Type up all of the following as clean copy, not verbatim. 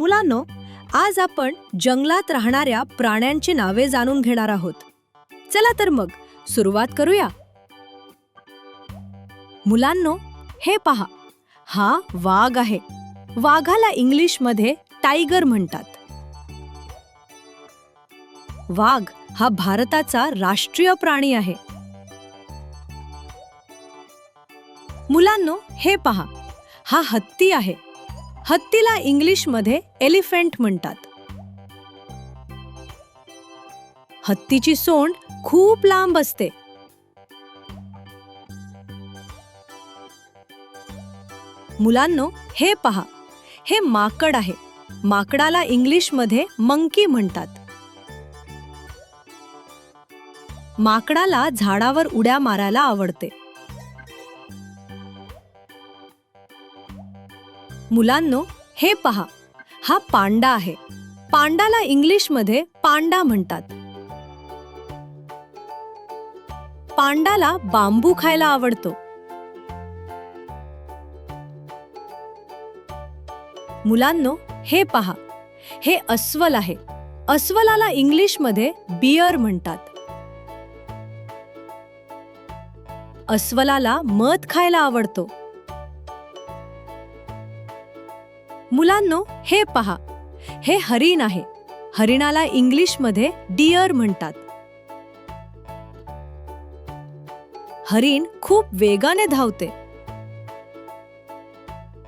मुलांनो, आज आपण जंगलात राहणाऱ्या प्राण्यांची नावे जाणून घेणार आहोत. चला तर मग सुरुवात करूया. मुलांनो, हे पहा, हा वाघ आहे. वाघाला इंग्लिशमध्ये टायगर म्हणतात. वाघ हा भारताचा राष्ट्रीय प्राणी आहे. मुलांनो, हे पहा, हा हत्ती आहे. हत्तीला इंग्लिशमध्ये एलिफंट म्हणतात. हत्तीची सोंड खूप लांब असते. मुलांनो, हे पहा, हे माकड आहे. माकडाला इंग्लिशमध्ये मंकी म्हणतात. माकडाला झाडावर उड्या मारायला आवडते. मुलांनो, हे पहा, हा पांडा आहे. पांडाला इंग्लिशमध्ये पांडा म्हणतात. पांडाला बांबू खायला आवडतो. मुलांनो, हे पहा, हे अस्वल आहे. अस्वलाला इंग्लिशमध्ये बियर म्हणतात. अस्वलाला मध खायला आवडतो. मुलांनो, हे पहा, हे हरिण आहे. हरिणाला इंग्लिशमध्ये डिअर म्हणतात. हरिण खूप वेगाने धावते.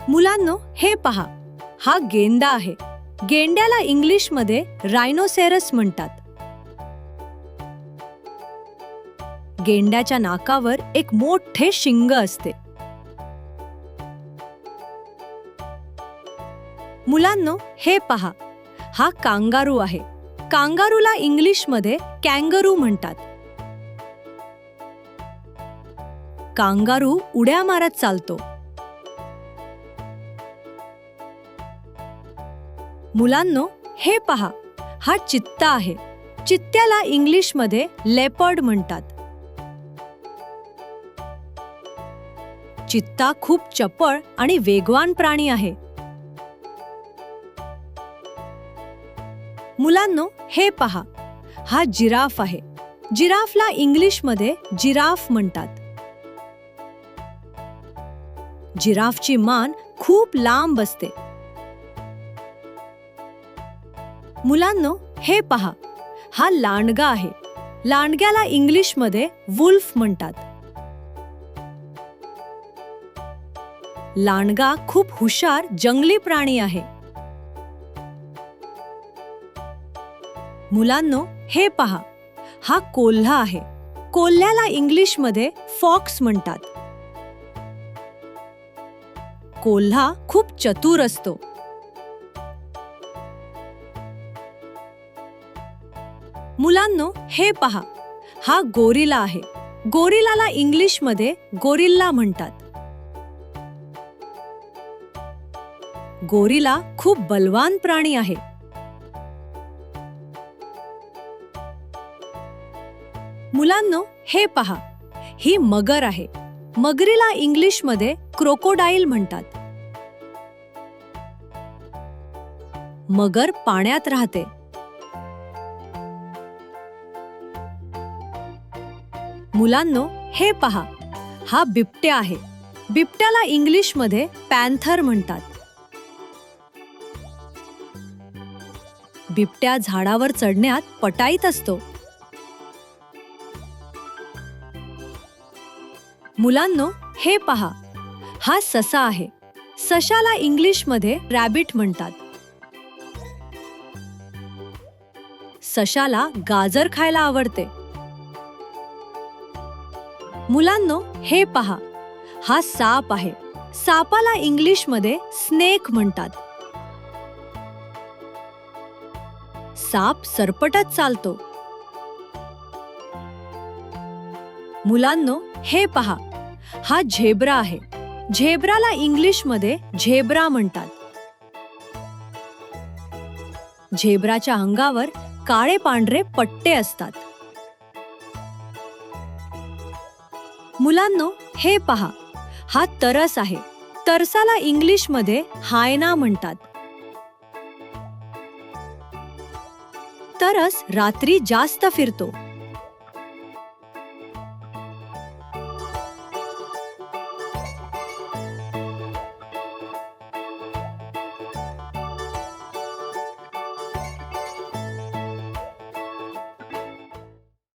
मुलांनो, हे पहा, हा गेंडा आहे. गेंड्याला इंग्लिशमध्ये रायनोसेरस म्हणतात. गेंड्याच्या नाकावर एक मोठे शिंग असते. मुलांनो, हे पहा, हा कांगारू आहे. कांगारूला इंग्लिशमध्ये कॅंगरू म्हणतात. कांगारू उड्या मारत चालतो. मुलांनो, हे पहा, हा चित्ता आहे. चित्त्याला इंग्लिशमध्ये लेपर्ड म्हणतात. चित्ता खूप चपळ आणि वेगवान प्राणी आहे. मुलांनो, हे पहा, हा जिराफ आहे. जिराफला इंग्लिशमध्ये जिराफ म्हणतात. जिराफची मान खूप लांब असते. मुलांनो, हे पहा, हा लांडगा आहे. लांडग्याला इंग्लिशमध्ये वुल्फ म्हणतात. लांडगा खूप हुशार जंगली प्राणी आहे. मुलांनो, हे पहा, हा कोल्हा आहे. कोल्ह्याला इंग्लिशमध्ये फॉक्स म्हणतात. कोल्हा खूप चतुर असतो. मुलांनो, हे पहा, हा गोरिला आहे. गोरिलाला इंग्लिशमध्ये गोरिल्ला म्हणतात. गोरिला खूप बलवान प्राणी आहे. मुलांनो, हे पहा, ही मगर आहे. मगरीला इंग्लिशमध्ये क्रोकोडाईल म्हणतात. मगर पाण्यात राहते. मुलांनो, हे पहा, हा बिबट्या आहे. बिबट्याला इंग्लिशमध्ये पॅन्थर म्हणतात. बिबट्या झाडावर चढण्यात पटाईत असतो. मुलांनो, हे पहा, हा ससा आहे. सशाला इंग्लिशमध्ये रॅबिट म्हणतात. सशाला गाजर खायला आवडते. मुलांनो, हे पहा, हा साप आहे. सापाला इंग्लिशमध्ये स्नेक म्हणतात. साप सरपटत चालतो. मुलांनो, हे पहा, हा झेब्रा आहे. झेब्राला इंग्लिशमध्ये झेब्रा म्हणतात. झेब्राच्या अंगावर काळे पांढरे पट्टे असतात. मुलांनो, हे पहा, हा तरस आहे. तरसाला इंग्लिशमध्ये हायना म्हणतात. तरच रात्री जास्त फिरतो.